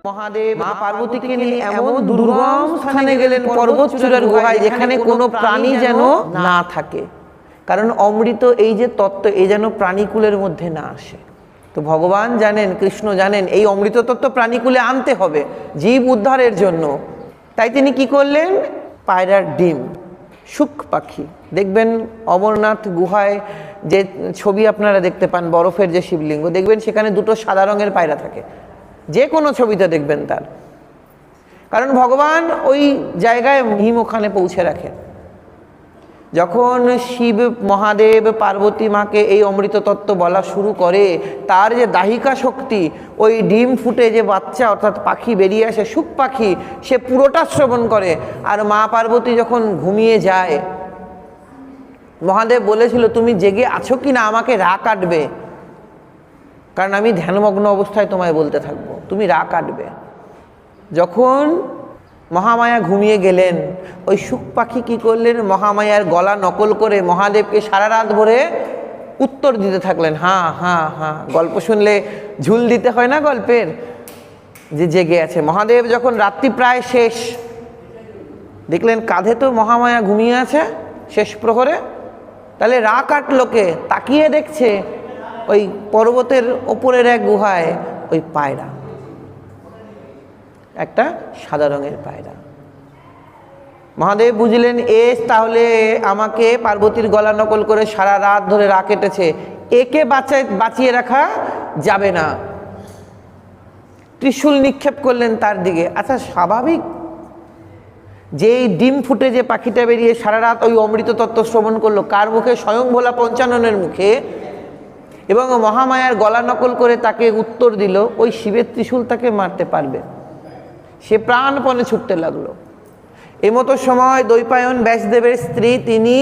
মহাদেব মা পার্বতীকে নিয়ে এমন দুর্গম স্থানে গেলেন, পর্বত চূড়ার গুহায়, যেখানে কোনো প্রাণী যেন না থাকে। কারণ অমৃত এই যে তত্ত্ব, এই যেন প্রাণীকুলের মধ্যে না আসে। তো ভগবান জানেন, কৃষ্ণ জানেন এই অমৃত তত্ত্ব প্রাণীকুলে আনতে হবে জীব উদ্ধারের জন্য। তাই তিনি কি করলেন? পায়রার ডিম, শুক পাখি। দেখবেন অমরনাথ গুহায় যে ছবি আপনারা দেখতে পান, বরফের যে শিবলিঙ্গ, দেখবেন সেখানে দুটো সাদা রঙের পায়রা থাকে, যে কোনো ছবিতে দেখবেন তার। কারণ ভগবান ওই জায়গায় হিম ওখানে পৌঁছে রাখেন। যখন শিব মহাদেব পার্বতী মাকে এই অমৃত তত্ত্ব বলা শুরু করে, তার যে দাহিকা শক্তি, ওই ডিম ফুটে যে বাচ্চা অর্থাৎ পাখি বেরিয়ে আসে, শুক পাখি, সে পুরোটা শ্রবণ করে। আর মা পার্বতী যখন ঘুমিয়ে যায়, মহাদেব বলেছিল তুমি জেগে আছো কি না, আমাকে রা কাটবে, কারণ আমি ধ্যানমগ্ন অবস্থায় তোমায় বলতে থাকবো, তুমি রা কাটবে। যখন মহামায়া ঘুমিয়ে গেলেন, ওই শুক পাখি কি করলেন? মহামায়ার গলা নকল করে মহাদেবকে সারা রাত ভরে উত্তর দিতে থাকলেন, হ্যাঁ হ্যাঁ হ্যাঁ। গল্প শুনলে ঝুল দিতে হয় না গল্পের, যে জেগে আছে। মহাদেব যখন রাত্রি প্রায় শেষ, দেখলেন কাঁধে তো মহামায়া ঘুমিয়ে আছে শেষ প্রহরে, তাহলে রা কাটলো কে? তাকিয়ে দেখছে ওই পর্বতের ওপরের এক গুহায় ওই পায়রা, একটা সাদা রঙের পায়রা। মহাদেব বুঝলেন তাহলে আমাকে পার্বতীর গলা নকল করে সারা রাত ধরে রা কেটেছে, একে বাঁচিয়ে রাখা যাবে না। ত্রিশূল নিক্ষেপ করলেন তার দিকে। আচ্ছা, স্বাভাবিক যে এই ডিম ফুটে যে পাখিটা বেরিয়ে সারা রাত ওই অমৃত তত্ত্ব শ্রবণ করলো, কার মুখে? স্বয়ং ভোলা পঞ্চাননের মুখে। এবং মহামায়ার গলা নকল করে তাকে উত্তর দিল, ওই শিবের ত্রিশূল তাকে মারতে পারবে। সে প্রাণপণে ছুটতে লাগলো। এমতো সময় দ্বৈপায়ন ব্যাসদেবের স্ত্রী, তিনি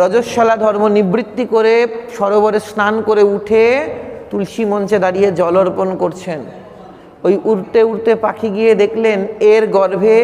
রজস্বলা ধর্ম নিবৃত্তি করে সরোবরে স্নান করে উঠে তুলসী মঞ্চে দাঁড়িয়ে জল অর্পণ করছেন। ওই উড়তে উড়তে পাখি গিয়ে দেখলেন এর গর্ভে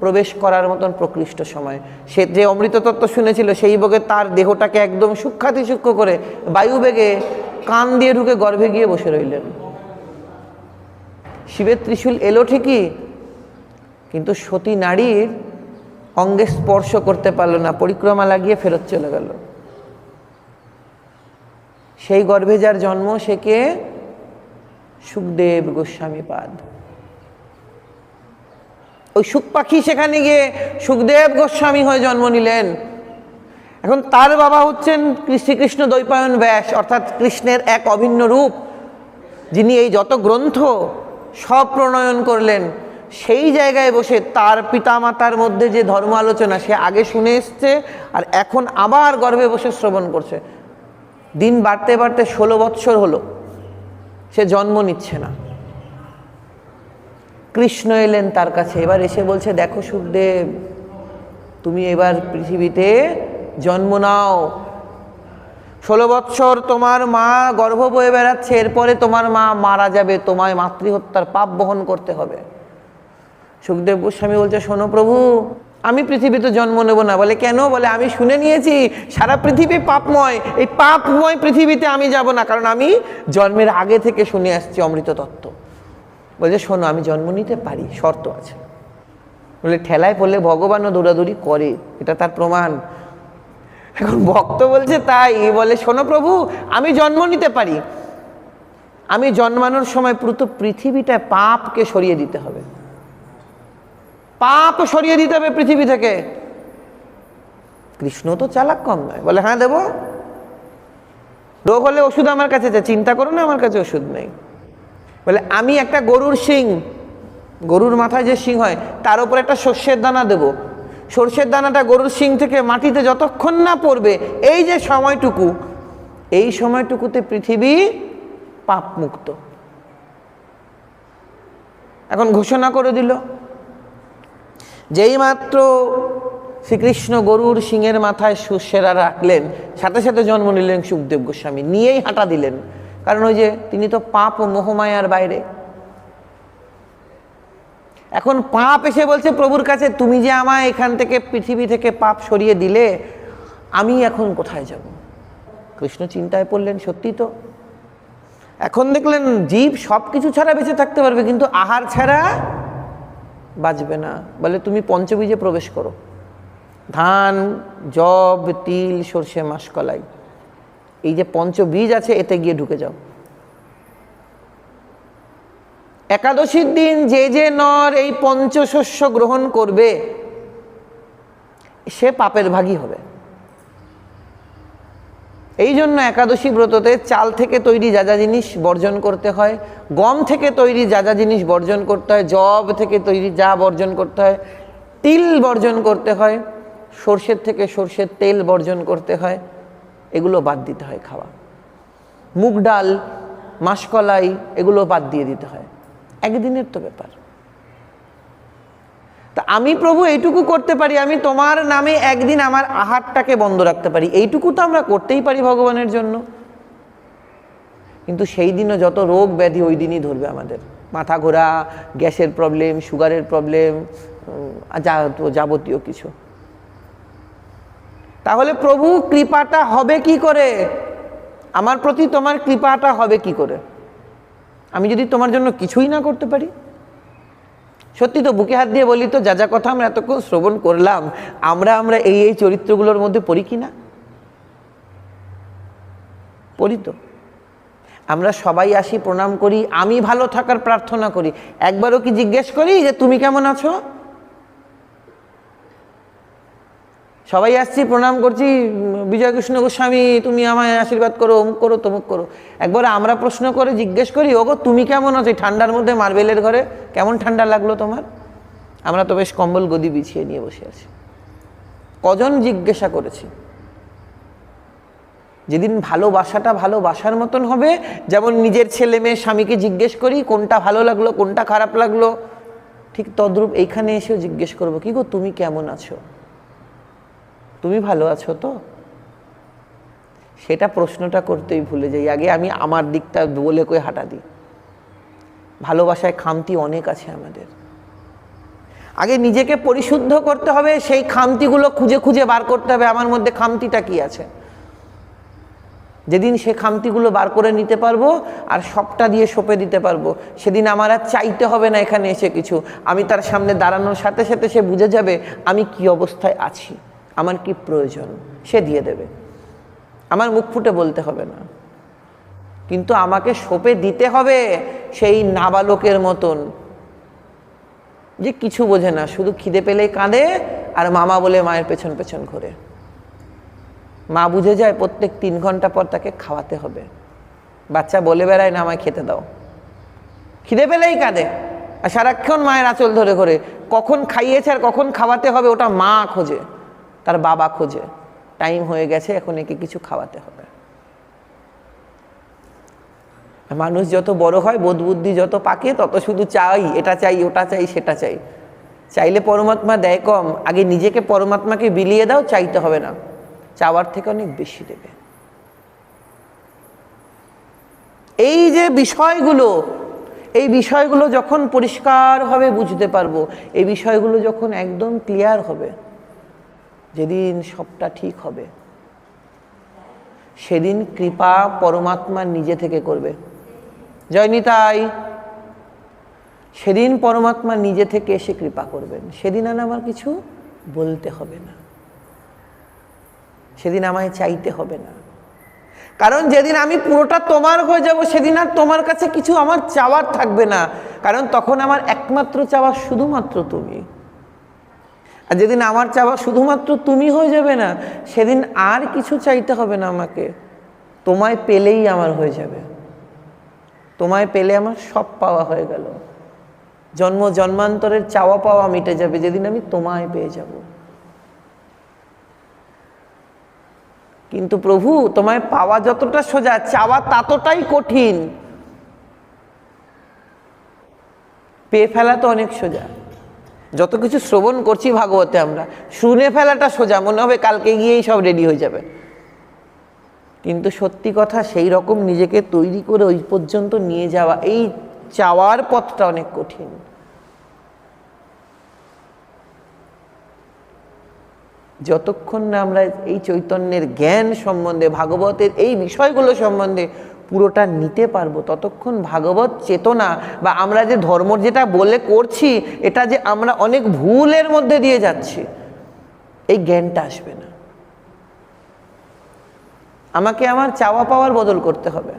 প্রবেশ করার মতন প্রকৃষ্ট সময়। সে যে অমৃত তত্ত্ব শুনেছিল, সেই বেগে তার দেহটাকে একদম সূক্ষ্মাতি সূক্ষ্ম করে বায়ু বেগে কান দিয়ে ঢুকে গর্ভে গিয়ে বসে রইলেন। শিবের ত্রিশূল এলো ঠিকই, কিন্তু সতী নারীর অঙ্গে স্পর্শ করতে পারলো না, পরিক্রমা লাগিয়ে ফেরত চলে গেল। সেই গর্ভে যার জন্ম, সে কে? শুকদেব গোস্বামী পাদ। ওই শুক পাখি সেখানে গিয়ে শুকদেব গোস্বামী হয়ে জন্ম নিলেন। এখন তার বাবা হচ্ছেন শ্রীকৃষ্ণ দ্বৈপায়ন ব্যাস, অর্থাৎ কৃষ্ণের এক অভিন্ন রূপ, যিনি এই যত গ্রন্থ সব প্রণয়ন করলেন। সেই জায়গায় বসে তার পিতামাতার মধ্যে যে ধর্ম আলোচনা সে আগে শুনে এসছে, আর এখন আবার গর্ভে বসে শ্রবণ করছে। দিন বাড়তে বাড়তে 16 বৎসর হলো, সে জন্ম নিচ্ছে না। কৃষ্ণ এলেন তার কাছে, এবার এসে বলছে, দেখো শুকদেব, তুমি এবার পৃথিবীতে জন্ম নাও। 16 বৎসর তোমার মা গর্ভ বয়ে বেড়াচ্ছে, এরপরে তোমার মা মারা যাবে, তোমায় মাতৃহত্যার পাপ বহন করতে হবে। শুকদেব গোস্বামী বলছে, শোনো প্রভু, আমি পৃথিবীতে জন্ম নেব না। বলে কেন? বলে আমি শুনে নিয়েছি সারা পৃথিবী পাপময়, এই পাপময় পৃথিবীতে আমি যাব না, কারণ আমি জন্মের আগে থেকে শুনে আসছি অমৃত তত্ত্ব। বলছে শোনো, আমি জন্ম নিতে পারি, শর্ত আছে। বলে ঠেলায় পড়লে ভগবানও দৌড়াদৌড়ি করে, এটা তার প্রমাণ। এখন ভক্ত বলছে তাই, বলে শোনো প্রভু, আমি জন্ম নিতে পারি, আমি জন্মানোর সময় পুরো পৃথিবীটা পাপকে সরিয়ে দিতে হবে, পাপ সরিয়ে দিতে হবে পৃথিবী থেকে। কৃষ্ণ তো চালাক কম নয়, বলে হ্যাঁ দেব। রোগ হলে ওষুধ আমার কাছে, চিন্তা করো না, আমার কাছে ওষুধ নেই। বলে আমি একটা গরুর শিং, গরুর মাথায় যে শিং হয়, তার উপর একটা সর্ষের দানা দেব। সর্ষের দানাটা গরুর শিং থেকে মাটিতে যতক্ষণ না পড়বে, এই যে সময়টুকু, এই সময়টুকুতে পৃথিবী পাপ মুক্ত। এখন ঘোষণা করে দিল, যেই মাত্র শ্রীকৃষ্ণ গরুর শিংয়ের মাথায় সর্ষেরা রাখলেন, সাথে সাথে জন্ম নিলেন শুকদেব গোস্বামী, নিয়েই হাঁটা দিলেন। কারণ ওই যে তিনি তো পাপ ও মোহমায়ার বাইরে। এখন পাপ এসে বলছে প্রভুর কাছে, তুমি যে আমায় এখান থেকে পৃথিবী থেকে পাপ সরিয়ে দিলে, আমি এখন কোথায় যাব? কৃষ্ণ চিন্তায় পড়লেন, সত্যি তো, এখন দেখলেন জীব সব কিছু ছাড়া বেঁচে থাকতে পারবে, কিন্তু আহার ছাড়া বাঁচবে না। বলে তুমি পঞ্চবীজে প্রবেশ করো, ধান, যব, তিল, সর্ষে, মাসকলাই, এই যে পঞ্চবীজ আছে এতে গিয়ে ঢুকে যাও। একাদশীর দিন যে যে নর এই পঞ্চশস্য গ্রহণ করবে সে পাপের ভাগী হবে। এই জন্য একাদশী ব্রততে চাল থেকে তৈরি যা যা জিনিস বর্জন করতে হয়, গম থেকে তৈরি যা যা জিনিস বর্জন করতে হয়, যব থেকে তৈরি যা বর্জন করতে হয়, তিল বর্জন করতে হয়, সর্ষের থেকে সর্ষের তেল বর্জন করতে হয়, এগুলো বাদ দিতে হয় খাওয়া। মুগ ডাল, মাসকলাই এগুলো বাদ দিয়ে দিতে হয়, একদিনের তো ব্যাপার। তা আমি প্রভু এইটুকু করতে পারি, আমি তোমার নামে একদিন আমার আহারটাকে বন্ধ রাখতে পারি, এইটুকু তো আমরা করতেই পারি ভগবানের জন্য। কিন্তু সেই দিনও যত রোগ ব্যাধি ওই দিনই ধরবে আমাদের, মাথা ঘোরা, গ্যাসের প্রবলেম, সুগারের প্রবলেম, যাবতীয় কিছু। তাহলে প্রভু কৃপাটা হবে কি করে? আমার প্রতি তোমার কৃপাটা হবে কি করে আমি যদি তোমার জন্য কিছুই না করতে পারি? সত্যি তো, বুকে হাত দিয়ে বলি তো, যা যা কথা আমরা এতক্ষণ শ্রবণ করলাম, আমরা এই চরিত্রগুলোর মধ্যে পড়ি কি না? পড়ি তো। আমরা সবাই আসি, প্রণাম করি, আমি ভালো থাকার প্রার্থনা করি, একবারও কি জিজ্ঞেস করি যে তুমি কেমন আছো? সবাই আসছি, প্রণাম করছি, বিজয় কৃষ্ণ গোস্বামী তুমি আমায় আশীর্বাদ করো, অমুক করো, তমুক করো। একবার আমরা প্রশ্ন করে জিজ্ঞেস করি, ওগো তুমি কেমন আছো? ঠান্ডার মধ্যে মার্বেলের ঘরে কেমন ঠান্ডা লাগলো তোমার? আমরা তো বেশ কম্বল গদি বিছিয়ে নিয়ে বসে আছি। কজন জিজ্ঞাসা করেছি? যেদিন ভালোবাসাটা ভালোবাসার মতন হবে, যেমন নিজের ছেলে মেয়ে স্বামীকে জিজ্ঞেস করি কোনটা ভালো লাগলো, কোনটা খারাপ লাগলো, ঠিক তদ্রূপ এইখানে এসেও জিজ্ঞেস করবো, কি গো তুমি কেমন আছো? তুমি ভালো আছো তো? সেটা প্রশ্নটা করতেই ভুলে যাই, আগে আমি আমার দিকটা বলে কই হাঁটা দিই। ভালোবাসায় খামতি অনেক আছে আমাদের, আগে নিজেকে পরিশুদ্ধ করতে হবে, সেই খামতিগুলো খুঁজে খুঁজে বার করতে হবে আমার মধ্যে খামতিটা কি আছে। যেদিন সে খামতিগুলো বার করে নিতে পারবো আর সবটা দিয়ে সঁপে দিতে পারবো, সেদিন আমার আর চাইতে হবে না এখানে এসে কিছু। আমি তার সামনে দাঁড়ানোর সাথে সাথে সে বুঝে যাবে আমি কি অবস্থায় আছি, আমার কি প্রয়োজন, সে দিয়ে দেবে। আমার মুখ ফুটে বলতে হবে না, কিন্তু আমাকে সঁপে দিতে হবে সেই নাবালকের মতন, যে কিছু বোঝে না, শুধু খিদে পেলেই কাঁদে আর মামা বলে মায়ের পেছন পেছন ঘোরে। মা বুঝে যায় প্রত্যেক 3 ঘন্টা পর তাকে খাওয়াতে হবে। বাচ্চা বলে বেড়ায় না আমায় খেতে দাও, খিদে পেলেই কাঁদে আর সারাক্ষণ মায়ের আঁচল ধরে ঘোরে। কখন খাইয়েছে আর কখন খাওয়াতে হবে ওটা মা খোঁজে, তার বাবা খোঁজে, টাইম হয়ে গেছে এখন একে কিছু খাওয়াতে হবে। মানুষ যত বড় হয়, বোধ বুদ্ধি যত পাকে, তত শুধু চাই, এটা চাই, ওটা চাই, সেটা চাই। চাইলে পরমাত্মা দেয় কম, আগে নিজেকে পরমাত্মাকে বিলিয়ে দাও, চাইতে হবে না, চাওয়ার থেকে অনেক বেশি দেবে। এই যে বিষয়গুলো, এই বিষয়গুলো যখন পরিষ্কারভাবে বুঝতে পারবো, এই বিষয়গুলো যখন একদম ক্লিয়ার হবে, যেদিন সবটা ঠিক হবে, সেদিন কৃপা পরমাত্মা নিজে থেকে করবে। জয় নিতাই। সেদিন পরমাত্মা নিজে থেকে এসে কৃপা করবেন, সেদিন আর আমার কিছু বলতে হবে না, সেদিন আমায় চাইতে হবে না। কারণ যেদিন আমি পুরোটা তোমার হয়ে যাব, সেদিন আর তোমার কাছে কিছু আমার চাওয়ার থাকবে না, কারণ তখন আমার একমাত্র চাওয়া শুধুমাত্র তুমি। আর যেদিন আমার চাওয়া শুধুমাত্র তুমি হয়ে যাবে না, সেদিন আর কিছু চাইতে হবে না আমাকে, তোমায় পেলেই আমার হয়ে যাবে। তোমায় পেলে আমার সব পাওয়া হয়ে গেল, জন্ম জন্মান্তরের চাওয়া পাওয়া মিটে যাবে যেদিন আমি তোমায় পেয়ে যাব। কিন্তু প্রভু তোমায় পাওয়া যতটা সোজা, চাওয়া ততটাই কঠিন। পেয়ে ফেলা তো অনেক সোজা, যত কিছু শ্রবণ করছি ভাগবতে আমরা, শুনে ফেলাটা সোজা, মনে হবে কালকে গিয়েই সব রেডি হয়ে যাবে। কিন্তু সত্যি কথা, সেই রকম নিজেকে তৈরি করে ওই পর্যন্ত নিয়ে যাওয়া, এই চাওয়ার পথটা অনেক কঠিন। যতক্ষণ না আমরা এই চৈতন্যের জ্ঞান সম্বন্ধে, ভাগবতের এই বিষয়গুলো সম্বন্ধে পুরোটা নিতে পারবো, ততক্ষণ ভাগবত চেতনা বা আমরা যে ধর্ম যেটা বলে করছি, এটা যে আমরা অনেক ভুলের মধ্যে দিয়ে যাচ্ছি, এই জ্ঞানটা আসবে না। আমাকে আমার চাওয়া পাওয়ার বদল করতে হবে।